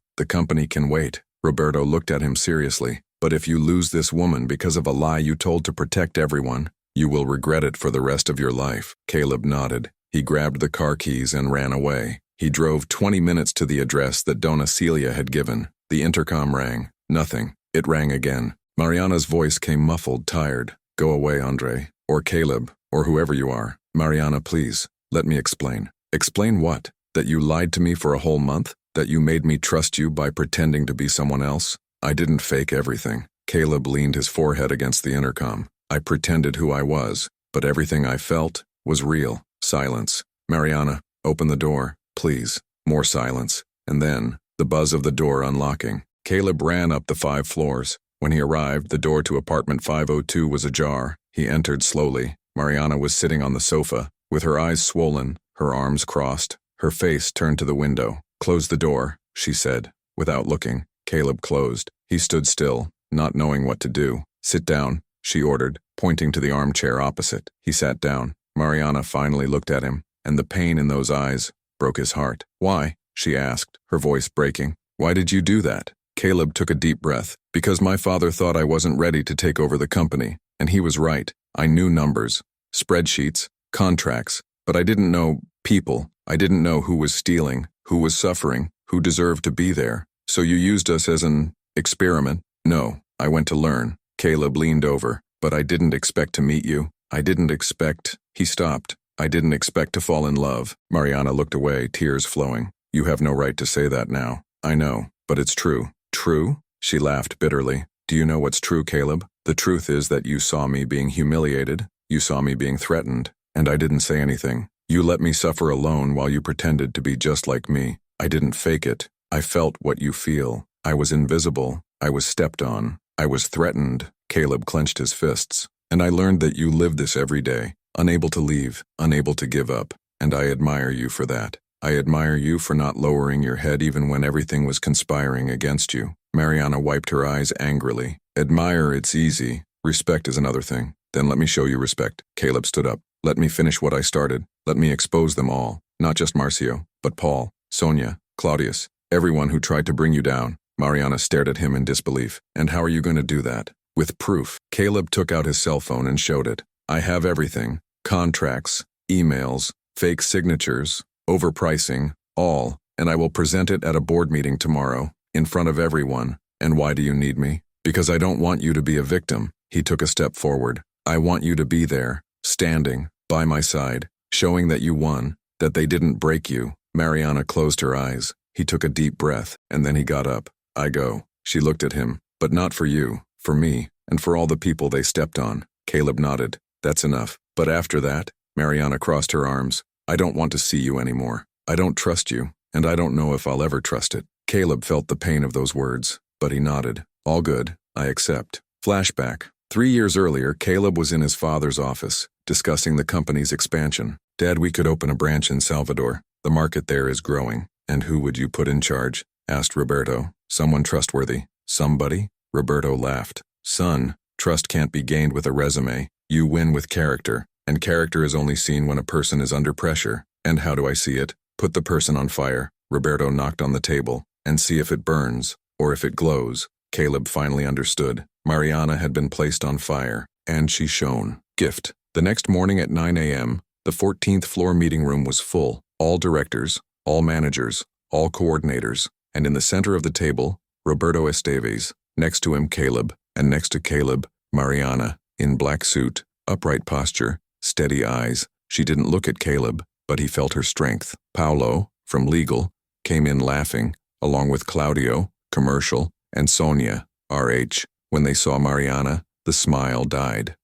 Speaker 1: can wait. Roberto looked at him seriously. But if you lose this woman because of a lie you told to protect everyone, you will regret it for the rest of your life. Caleb nodded. He grabbed the car keys and ran away. He drove 20 minutes to the address that Dona Celia had given. The intercom rang. Nothing. It rang again. Mariana's voice came muffled, tired. Go away, Andre. Or Caleb. Or whoever you are. Mariana, please. Let me explain. Explain what? That you lied to me for a whole month? That you made me trust you by pretending to be someone else? I didn't fake everything. Caleb leaned his forehead against the intercom. I pretended who I was, but everything I felt was real. Silence. Mariana, open the door, please. More silence. And then, the buzz of the door unlocking. Caleb ran up the 5 floors. When he arrived, the door to apartment 502 was ajar. He entered slowly. Mariana was sitting on the sofa, with her eyes swollen, her arms crossed, her face turned to the window. Close the door, she said. Without looking, Caleb closed. He stood still, not knowing what to do. Sit down, she ordered, pointing to the armchair opposite. He sat down. Mariana finally looked at him, and the pain in those eyes broke his heart. Why? She asked, her voice breaking. Why did you do that? Caleb took a deep breath. Because my father thought I wasn't ready to take over the company, and he was right. I knew numbers, spreadsheets, contracts, but I didn't know people. I didn't know who was stealing, who was suffering, who deserved to be there. So you used us as an experiment? No, I went to learn. Caleb leaned over. But I didn't expect to meet you. I didn't expect. He stopped. I didn't expect to fall in love. Mariana looked away, tears flowing. You have no right to say that now. I know, but it's true. True? She laughed bitterly. Do you know what's true, Caleb? The truth is that you saw me being humiliated, you saw me being threatened, and I didn't say anything. You let me suffer alone while you pretended to be just like me. I didn't fake it. I felt what you feel. I was invisible. I was stepped on. I was threatened. Caleb clenched his fists. And I learned that you live this every day, unable to leave, unable to give up, and I admire you for that. I admire you for not lowering your head even when everything was conspiring against you. Mariana wiped her eyes angrily. Admire, it's easy. Respect is another thing. Then let me show you respect. Caleb stood up. Let me finish what I started. Let me expose them all. Not just Marcio, but Paul, Sonia, Claudius, everyone who tried to bring you down. Mariana stared at him in disbelief. And how are you going to do that? With proof. Caleb took out his cell phone and showed it. I have everything. Contracts, emails, fake signatures, overpricing, all, and I will present it at a board meeting tomorrow, in front of everyone. And why do you need me? Because I don't want you to be a victim. He took a step forward. I want you to be there, standing, by my side, showing that you won, that they didn't break you. Mariana closed her eyes. He took a deep breath, and then he got up. I go. She looked at him. But not for you, for me, and for all the people they stepped on. Caleb nodded. That's enough. But after that, Mariana crossed her arms. I don't want to see you anymore. I don't trust you, and I don't know if I'll ever trust it. Caleb felt the pain of those words, but he nodded. All good, I accept. Flashback. 3 years earlier, Caleb was in his father's office, discussing the company's expansion. Dad, we could open a branch in Salvador. The market there is growing. And who would you put in charge? Asked Roberto. Someone trustworthy. Somebody? Roberto laughed. Son, trust can't be gained with a resume. You win with character, and character is only seen when a person is under pressure. And how do I see it? Put the person on fire. Roberto knocked on the table. And see if it burns, or if it glows. Caleb finally understood. Mariana had been placed on fire, and she shone. Gift. The next morning at 9 a.m., the 14th floor meeting room was full. All directors, all managers, all coordinators, and in the center of the table, Roberto Esteves. Next to him, Caleb, and next to Caleb, Mariana, in black suit, upright posture, steady eyes. She didn't look at Caleb, but he felt her strength. Paulo, from legal, came in laughing, along with Claudio, commercial, and Sonia, RH. When they saw Mariana, the smile died.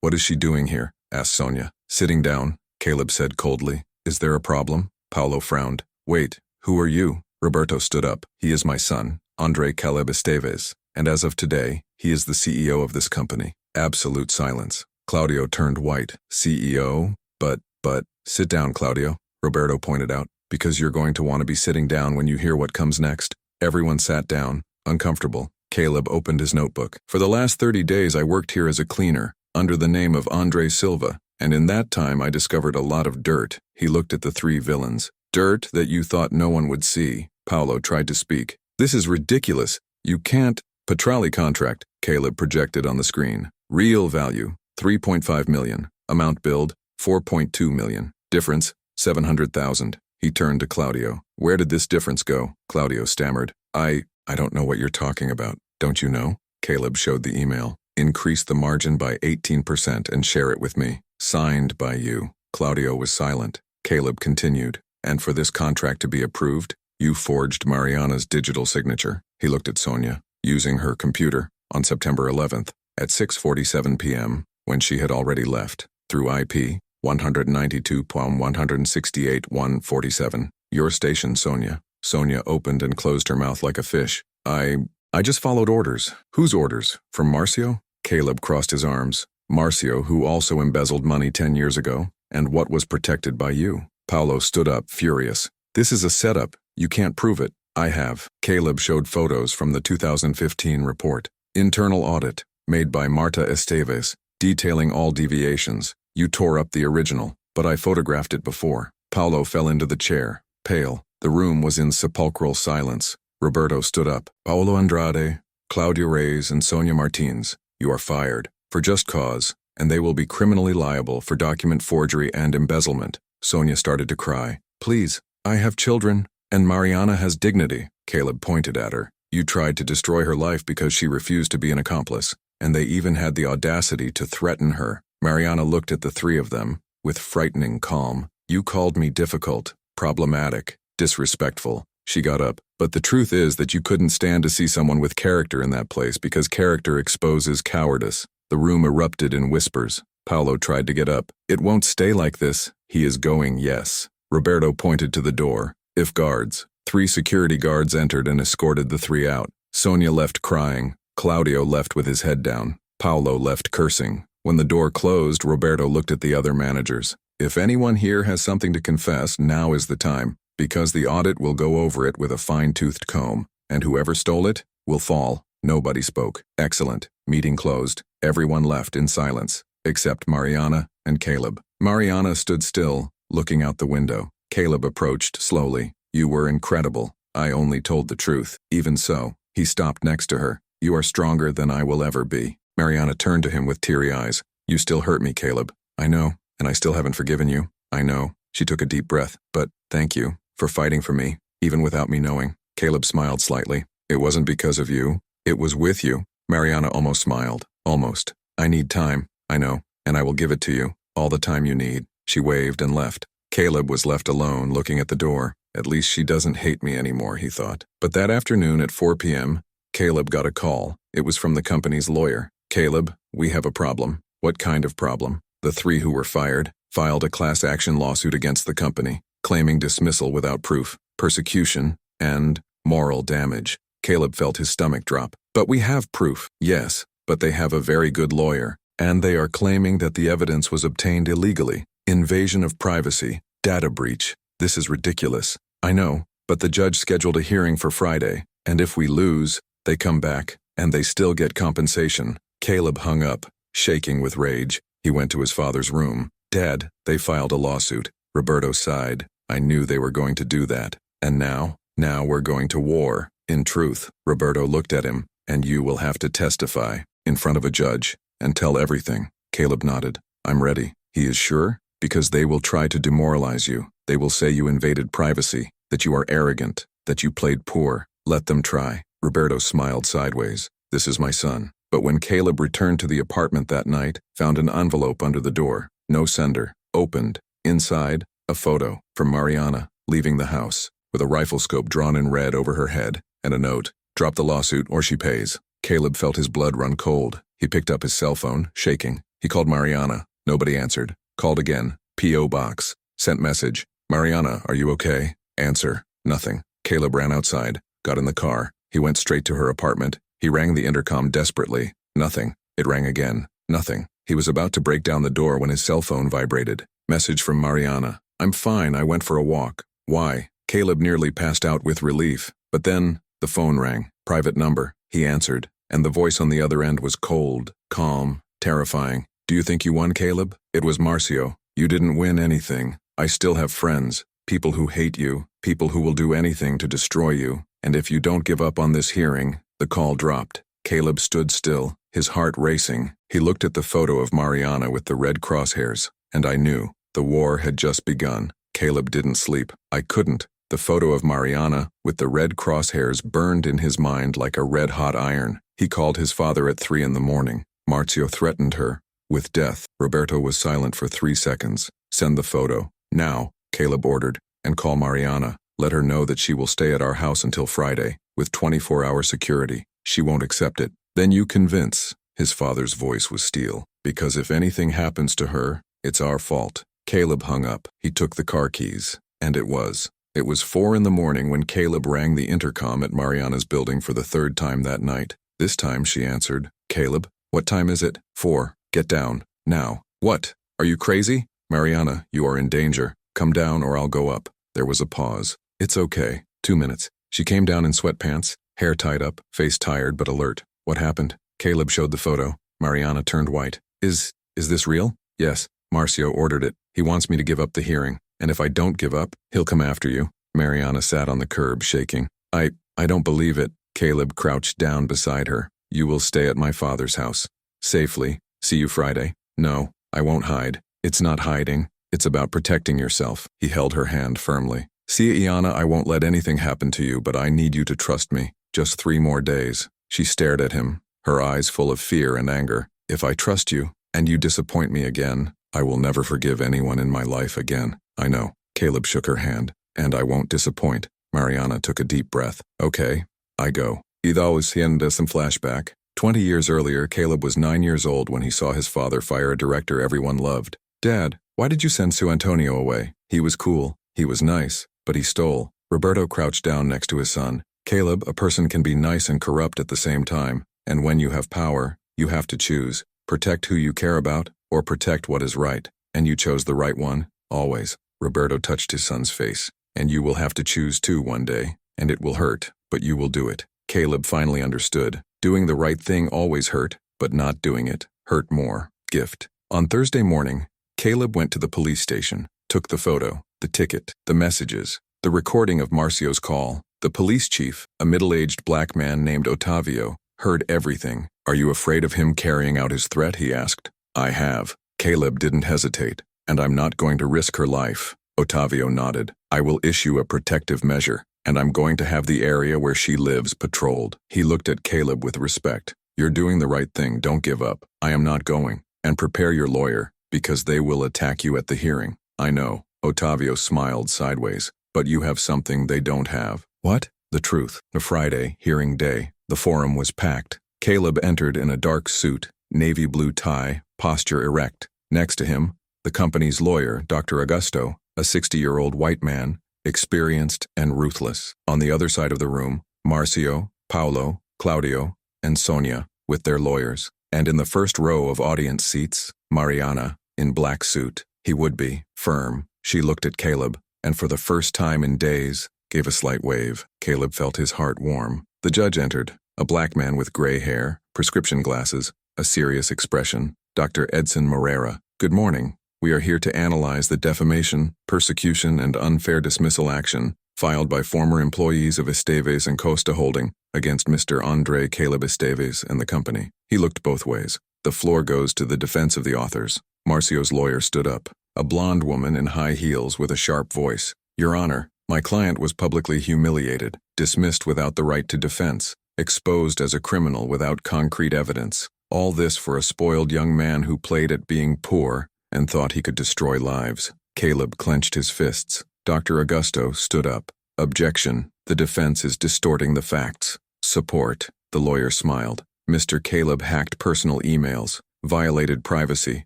Speaker 1: What is she doing here? Asked Sonia. Sitting down, Caleb said coldly. Is there a problem? Paulo frowned. Wait, who are you? Roberto stood up. He is my son, Andre Caleb Esteves, and as of today, he is the CEO of this company. Absolute silence. Claudio turned white. CEO? But, sit down, Claudio, Roberto pointed out, because you're going to want to be sitting down when you hear what comes next. Everyone sat down, uncomfortable. Caleb opened his notebook. For the last 30 days I worked here as a cleaner, under the name of Andre Silva, and in that time I discovered a lot of dirt. He looked at the 3 villains. Dirt that you thought no one would see. Paulo tried to speak. This is ridiculous. You can't. Petrali contract, Caleb projected on the screen. Real value, 3.5 million. Amount billed, 4.2 million. Difference, 700,000. He turned to Claudio. Where did this difference go? Claudio stammered. I don't know what you're talking about. Don't you know? Caleb showed the email. Increase the margin by 18% and share it with me. Signed by you. Claudio was silent. Caleb continued. And for this contract to be approved, you forged Mariana's digital signature. He looked at Sonia, using her computer, on September 11th, at 6:47 p.m., when she had already left, through IP 192.168.147. Your station, Sonia. Sonia opened and closed her mouth like a fish. I just followed orders. Whose orders? From Marcio? Caleb crossed his arms. Marcio, who also embezzled money 10 years ago, and what was protected by you. Paolo stood up, furious. This is a setup. You can't prove it. I have. Caleb showed photos from the 2015 report. Internal audit, made by Marta Esteves, detailing all deviations. You tore up the original, but I photographed it before. Paolo fell into the chair, pale. The room was in sepulchral silence. Roberto stood up. Paolo Andrade, Claudio Reyes, and Sonia Martins, you are fired, for just cause, and they will be criminally liable for document forgery and embezzlement. Sonia started to cry. Please, I have children, and Mariana has dignity. Caleb pointed at her. You tried to destroy her life because she refused to be an accomplice, and they even had the audacity to threaten her. Mariana looked at the three of them, with frightening calm. You called me difficult, problematic, disrespectful. She got up. But the truth is that you couldn't stand to see someone with character in that place because character exposes cowardice. The room erupted in whispers. Paolo tried to get up. It won't stay like this. He is going, yes. Roberto pointed to the door. If guards. 3 security guards entered and escorted the 3 out. Sonia left crying. Claudio left with his head down. Paolo left cursing. When the door closed, Roberto looked at the other managers. If anyone here has something to confess, now is the time. Because the audit will go over it with a fine-toothed comb, and whoever stole it will fall. Nobody spoke. Excellent. Meeting closed. Everyone left in silence, except Mariana and Caleb. Mariana stood still, looking out the window. Caleb approached slowly. You were incredible. I only told the truth. Even so, he stopped next to her. You are stronger than I will ever be. Mariana turned to him with teary eyes. You still hurt me, Caleb. I know, and I still haven't forgiven you. I know. She took a deep breath. But thank you. For fighting for me, even without me knowing. Caleb smiled slightly. It wasn't because of you. It was with you. Mariana almost smiled. Almost. I need time, I know, and I will give it to you. All the time you need. She waved and left. Caleb was left alone, looking at the door. At least she doesn't hate me anymore, he thought. But that afternoon at 4 p.m., Caleb got a call. It was from the company's lawyer. Caleb, we have a problem. What kind of problem? The 3 who were fired filed a class action lawsuit against the company, claiming dismissal without proof, persecution, and moral damage. Caleb felt his stomach drop. But we have proof. Yes, but they have a very good lawyer, and they are claiming that the evidence was obtained illegally. Invasion of privacy, data breach. This is ridiculous. I know, but the judge scheduled a hearing for Friday, and if we lose, they come back, and they still get compensation. Caleb hung up, shaking with rage. He went to his father's room. Dad, they filed a lawsuit. Roberto sighed. I knew they were going to do that. And now we're going to war. In truth, Roberto looked at him, and you will have to testify in front of a judge and tell everything. Caleb nodded. I'm ready. He is sure? Because they will try to demoralize you. They will say you invaded privacy, that you are arrogant, that you played poor. Let them try. Roberto smiled sideways. This is my son. But when Caleb returned to the apartment that night, found an envelope under the door. No sender. Opened. Inside, a photo from Mariana, leaving the house, with a rifle scope drawn in red over her head, and a note, drop the lawsuit or she pays. Caleb felt his blood run cold. He picked up his cell phone, shaking. He called Mariana. Nobody answered. Called again. P.O. box. Sent message. Mariana, are you okay? Answer. Nothing. Caleb ran outside, got in the car. He went straight to her apartment. He rang the intercom desperately. Nothing. It rang again. Nothing. He was about to break down the door when his cell phone vibrated. Message from Mariana. I'm fine, I went for a walk. Why? Caleb nearly passed out with relief. But then, the phone rang. Private number. He answered, and the voice on the other end was cold, calm, terrifying. Do you think you won, Caleb? It was Marcio. You didn't win anything. I still have friends. People who hate you. People who will do anything to destroy you. And if you don't give up on this hearing, the call dropped. Caleb stood still, his heart racing. He looked at the photo of Mariana with the red crosshairs, and I knew. The war had just begun. Caleb didn't sleep. I couldn't. The photo of Mariana, with the red crosshairs, burned in his mind like a red-hot iron. He called his father at 3 a.m. Marcio threatened her with death. Roberto was silent for 3 seconds. Send the photo. Now, Caleb ordered. and call Mariana. Let her know that she will stay at our house until Friday, with 24-hour security. She won't accept it. Then you convince. His father's voice was steel. Because if anything happens to her, it's our fault. Caleb hung up. He took the car keys. And it was. It was 4 in the morning when Caleb rang the intercom at Mariana's building for the 3rd time that night. This time she answered. Caleb, what time is it? 4. Get down. Now. What? Are you crazy? Mariana, you are in danger. Come down or I'll go up. There was a pause. It's okay. 2 minutes. She came down in sweatpants, hair tied up, face tired but alert. What happened? Caleb showed the photo. Mariana turned white. Is this real? Yes. Marcio ordered it. He wants me to give up the hearing. And if I don't give up, he'll come after you. Mariana sat on the curb, shaking. I don't believe it. Caleb crouched down beside her. You will stay at my father's house. Safely. See you Friday. No, I won't hide. It's not hiding. It's about protecting yourself. He held her hand firmly. See, Iana, I won't let anything happen to you, but I need you to trust me. Just 3 more days. She stared at him, her eyes full of fear and anger. If I trust you, and you disappoint me again, I will never forgive anyone in my life again. I know. Caleb shook her hand. And I won't disappoint. Mariana took a deep breath. Okay, I go. Idaos hiende some flashback. 20 years earlier, Caleb was 9 years old when he saw his father fire a director everyone loved. Dad, why did you send Su Antonio away? He was cool. He was nice. But he stole. Roberto crouched down next to his son. Caleb, a person can be nice and corrupt at the same time. And when you have power, you have to choose. Protect who you care about, or protect what is right. And you chose the right one, always. Roberto touched his son's face. And you will have to choose too one day. And it will hurt, but you will do it. Caleb finally understood. Doing the right thing always hurt, but not doing it hurt more. Gift. On Thursday morning, Caleb went to the police station, took the photo, the ticket, the messages, the recording of Marcio's call. The police chief, a middle-aged black man named Otavio, heard everything. Are you afraid of him carrying out his threat? He asked. I have. Caleb didn't hesitate. And I'm not going to risk her life. Otavio nodded. I will issue a protective measure, and I'm going to have the area where she lives patrolled. He looked at Caleb with respect. You're doing the right thing. Don't give up. I am not going. And prepare your lawyer, because they will attack you at the hearing. I know. Otavio smiled sideways. But you have something they don't have. What? The truth. A Friday, hearing day. The forum was packed. Caleb entered in a dark suit, navy blue tie, posture erect. Next to him, the company's lawyer, Dr. Augusto, a 60-year-old white man, experienced and ruthless. On the other side of the room, Marcio, Paulo, Claudio, and Sonia, with their lawyers. And in the first row of audience seats, Mariana, in black suit. He would be, firm. She looked at Caleb, and for the first time in days, gave a slight wave. Caleb felt his heart warm. The judge entered, a black man with gray hair, prescription glasses, a serious expression. Dr. Edson Moreira. Good morning. We are here to analyze the defamation, persecution, and unfair dismissal action filed by former employees of Esteves and Costa Holding against Mr. Andre Caleb Esteves and the company. He looked both ways. The floor goes to the defense of the authors. Marcio's lawyer stood up, a blonde woman in high heels with a sharp voice. Your Honor, my client was publicly humiliated, dismissed without the right to defense, exposed as a criminal without concrete evidence. All this for a spoiled young man who played at being poor and thought he could destroy lives. Caleb clenched his fists. Dr. Augusto stood up. Objection. The defense is distorting the facts. Support. The lawyer smiled. Mr. Caleb hacked personal emails, violated privacy,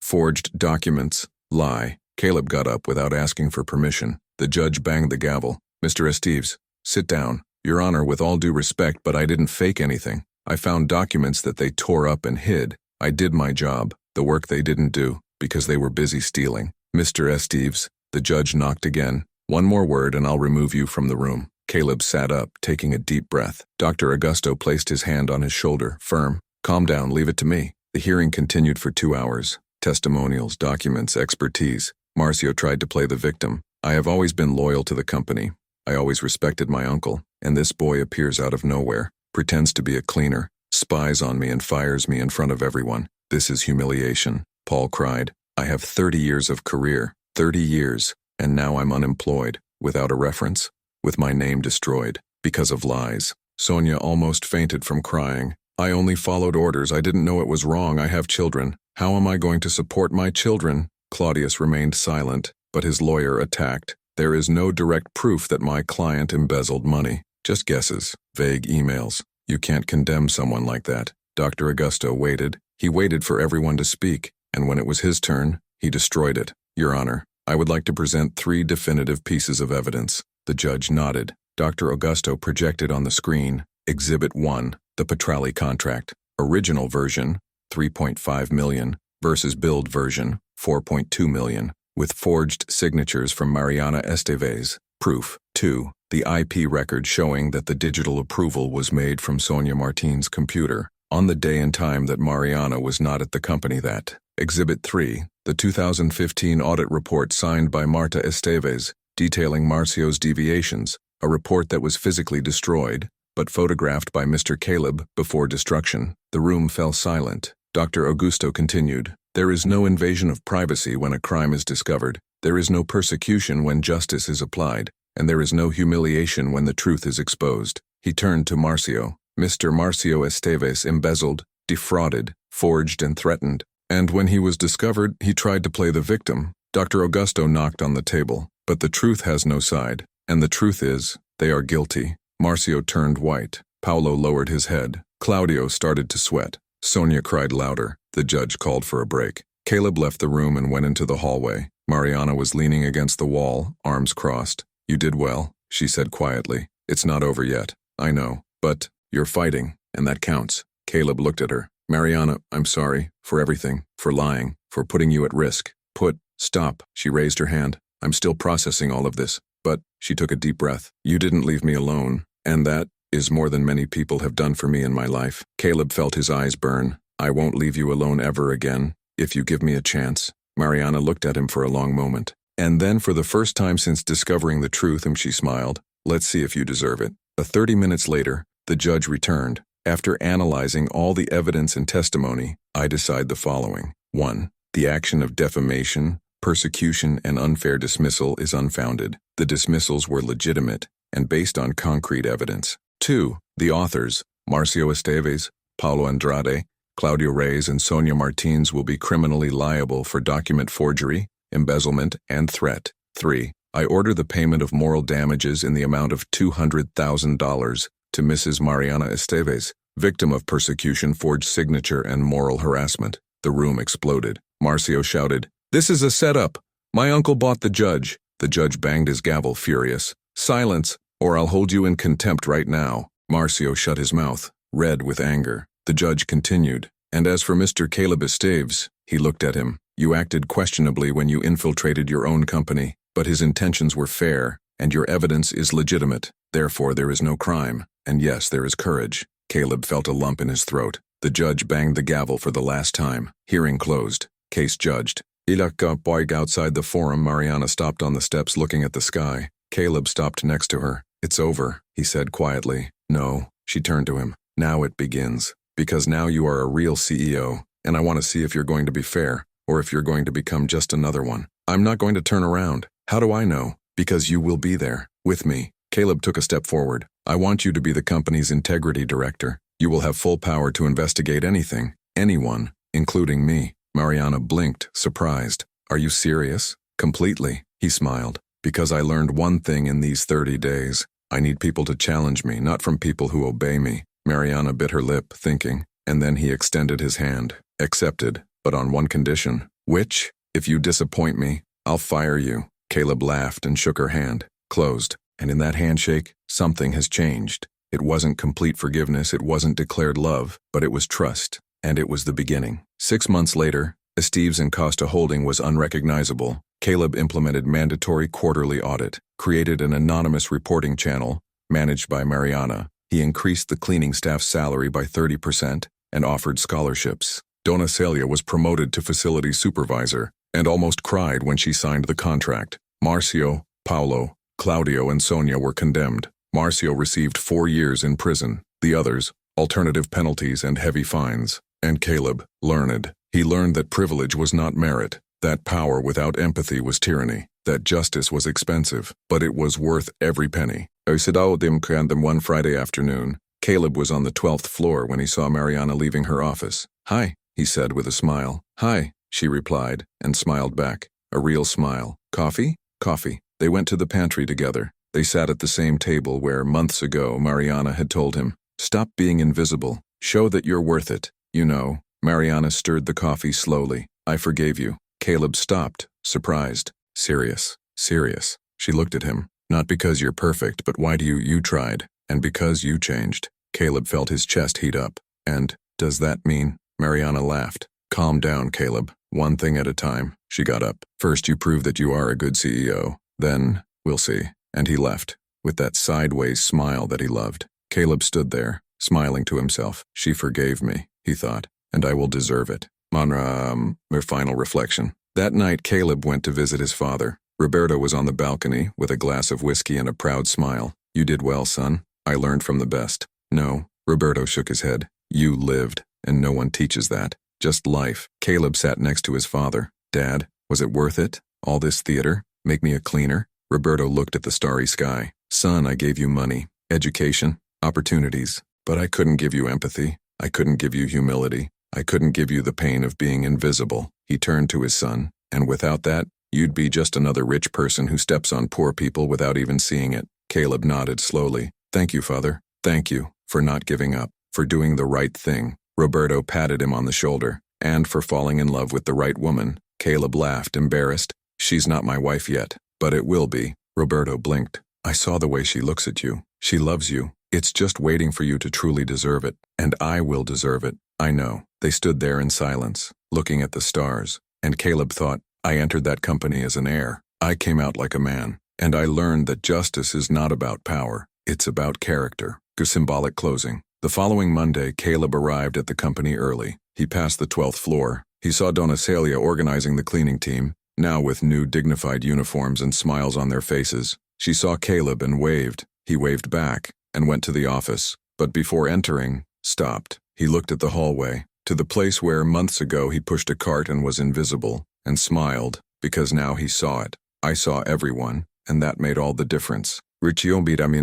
Speaker 1: forged documents, lie. Caleb got up without asking for permission. The judge banged the gavel. Mr. Esteves, sit down. Your Honor, with all due respect, but I didn't fake anything. I found documents that they tore up and hid. I did my job, the work they didn't do, because they were busy stealing. Mr. Esteves, the judge knocked again. One more word and I'll remove you from the room. Caleb sat up, taking a deep breath. Dr. Augusto placed his hand on his shoulder, firm. Calm down, leave it to me. The hearing continued for 2 hours. Testimonials, documents, expertise. Marcio tried to play the victim. I have always been loyal to the company. I always respected my uncle, and this boy appears out of nowhere, pretends to be a cleaner, spies on me and fires me in front of everyone. This is humiliation. Paul cried. I have 30 years of career, 30 years, and now I'm unemployed, without a reference, with my name destroyed, because of lies. Sonia almost fainted from crying. I only followed orders. I didn't know it was wrong. I have children. How am I going to support my children? Claudius remained silent, but his lawyer attacked. There is no direct proof that my client embezzled money. Just guesses, vague emails. You can't condemn someone like that. Dr. Augusto waited. He waited for everyone to speak, and when it was his turn, he destroyed it. Your Honor, I would like to present 3 definitive pieces of evidence. The judge nodded. Dr. Augusto projected on the screen, Exhibit 1, the Petrali contract. Original version, $3.5 million, versus billed version, $4.2 million, with forged signatures from Mariana Esteves. Proof. 2. The IP record showing that the digital approval was made from Sonia Martin's computer on the day and time that Mariana was not at the company that. Exhibit 3. The 2015 audit report signed by Marta Esteves, detailing Marcio's deviations, a report that was physically destroyed, but photographed by Mr. Caleb before destruction. The room fell silent. Dr. Augusto continued, There is no invasion of privacy when a crime is discovered. There is no persecution when justice is applied, and there is no humiliation when the truth is exposed. He turned to Marcio. Mr. Marcio Esteves embezzled, defrauded, forged, and threatened. And when he was discovered, he tried to play the victim. Dr. Augusto knocked on the table. But the truth has no side, and the truth is, they are guilty. Marcio turned white. Paolo lowered his head. Claudio started to sweat. Sonia cried louder. The judge called for a break. Caleb left the room and went into the hallway. Mariana was leaning against the wall, arms crossed. You did well, she said quietly. It's not over yet. I know. But you're fighting, and that counts. Caleb looked at her. Mariana, I'm sorry. For everything. For lying. For putting you at risk. Stop. She raised her hand. I'm still processing all of this. But, she took a deep breath. You didn't leave me alone. And that is more than many people have done for me in my life. Caleb felt his eyes burn. I won't leave you alone ever again, if you give me a chance. Mariana looked at him for a long moment. And then for the first time since discovering the truth, she smiled. Let's see if you deserve it. 30 minutes later, the judge returned. After analyzing all the evidence and testimony, I decide the following. 1. The action of defamation, persecution, and unfair dismissal is unfounded. The dismissals were legitimate and based on concrete evidence. 2. The authors, Marcio Esteves, Paulo Andrade, Claudio Reyes, and Sonia Martins will be criminally liable for document forgery, embezzlement, and threat. 3. I order the payment of moral damages in the amount of $200,000 to Mrs. Mariana Esteves, victim of persecution, forged signature, and moral harassment. The room exploded. Marcio shouted, This is a setup. My uncle bought the judge. The judge banged his gavel, furious. Silence, or I'll hold you in contempt right now. Marcio shut his mouth, red with anger. The judge continued, And as for Mr. Caleb Esteves, he looked at him. You acted questionably when you infiltrated your own company, but his intentions were fair, and your evidence is legitimate. Therefore, there is no crime, and yes, there is courage. Caleb felt a lump in his throat. The judge banged the gavel for the last time. Hearing closed. Case judged. Outside the forum, Mariana stopped on the steps looking at the sky. Caleb stopped next to her. It's over, he said quietly. No, she turned to him. Now it begins. Because now you are a real CEO, and I want to see if you're going to be fair, or if you're going to become just another one. I'm not going to turn around. How do I know? Because you will be there, with me. Caleb took a step forward. I want you to be the company's integrity director. You will have full power to investigate anything, anyone, including me. Mariana blinked, surprised. Are you serious? Completely, he smiled. Because I learned one thing in these 30 days. I need people to challenge me, not from people who obey me. Mariana bit her lip, thinking, and then he extended his hand. Accepted, but on one condition. Which? If you disappoint me, I'll fire you. Caleb laughed and shook her hand. Closed. And in that handshake, something has changed. It wasn't complete forgiveness, it wasn't declared love, but it was trust. And it was the beginning. 6 months later, Esteves and Costa Holding was unrecognizable. Caleb implemented mandatory quarterly audit, created an anonymous reporting channel, managed by Mariana. He increased the cleaning staff's salary by 30% and offered scholarships. Donna Celia was promoted to facility supervisor and almost cried when she signed the contract. Marcio, Paulo, Claudio, and Sonia were condemned. Marcio received 4 years in prison. The others, alternative penalties and heavy fines. And Caleb, learned. He learned that privilege was not merit, that power without empathy was tyranny, that justice was expensive, but it was worth every penny. One Friday afternoon, Caleb was on the 12th floor when he saw Mariana leaving her office. Hi, he said with a smile. Hi, she replied, and smiled back. A real smile. Coffee? Coffee. They went to the pantry together. They sat at the same table where, months ago, Mariana had told him, "Stop being invisible. Show that you're worth it." "You know," Mariana stirred the coffee slowly, "I forgave you." Caleb stopped, surprised. "Serious. Serious." She looked at him. "Not because you're perfect, but why do you tried, and because you changed." Caleb felt his chest heat up. "And, does that mean?" Mariana laughed. "Calm down, Caleb. One thing at a time." She got up. "First you prove that you are a good CEO. Then, we'll see." And he left, with that sideways smile that he loved. Caleb stood there, smiling to himself. "She forgave me," he thought, "and I will deserve it." Her final reflection. That night Caleb went to visit his father. Roberto was on the balcony, with a glass of whiskey and a proud smile. "You did well, son. I learned from the best." "No," Roberto shook his head. "You lived, and no one teaches that. Just life." Caleb sat next to his father. "Dad, was it worth it? All this theater? Make me a cleaner?" Roberto looked at the starry sky. "Son, I gave you money, education, opportunities, but I couldn't give you empathy. I couldn't give you humility. I couldn't give you the pain of being invisible." He turned to his son. "And without that, you'd be just another rich person who steps on poor people without even seeing it." Caleb nodded slowly. "Thank you, Father. Thank you for not giving up, for doing the right thing." Roberto patted him on the shoulder. "And for falling in love with the right woman." Caleb laughed, embarrassed. "She's not my wife yet, but it will be." Roberto blinked. "I saw the way she looks at you. She loves you. It's just waiting for you to truly deserve it. And I will deserve it. I know." They stood there in silence, looking at the stars. And Caleb thought, "I entered that company as an heir. I came out like a man. And I learned that justice is not about power. It's about character." Symbolic closing. The following Monday, Caleb arrived at the company early. He passed the 12th floor. He saw Donna Celia organizing the cleaning team, now with new dignified uniforms and smiles on their faces. She saw Caleb and waved. He waved back and went to the office. But before entering, stopped. He looked at the hallway, to the place where months ago he pushed a cart and was invisible, and smiled, because now he saw it. "I saw everyone, and that made all the difference."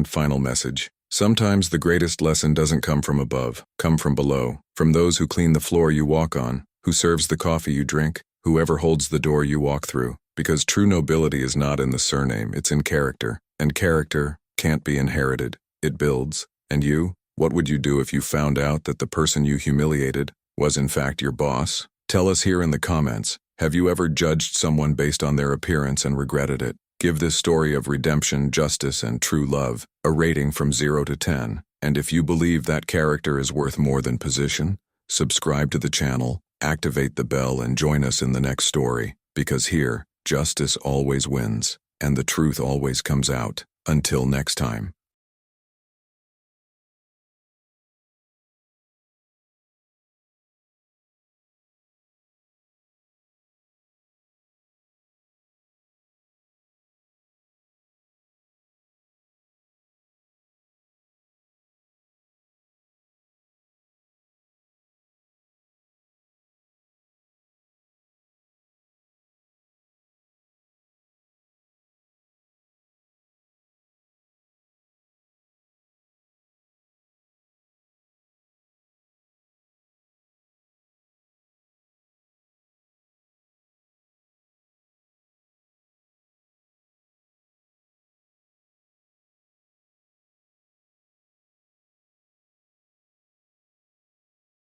Speaker 1: Final message. Sometimes the greatest lesson doesn't come from above, come from below, from those who clean the floor you walk on, who serves the coffee you drink, whoever holds the door you walk through. Because true nobility is not in the surname, it's in character. And character can't be inherited. It builds. And you? What would you do if you found out that the person you humiliated was in fact your boss? Tell us here in the comments. Have you ever judged someone based on their appearance and regretted it? Give this story of redemption, justice, and true love a rating from 0 to 10. And if you believe that character is worth more than position, subscribe to the channel, activate the bell, and join us in the next story. Because here, justice always wins, and the truth always comes out. Until next time.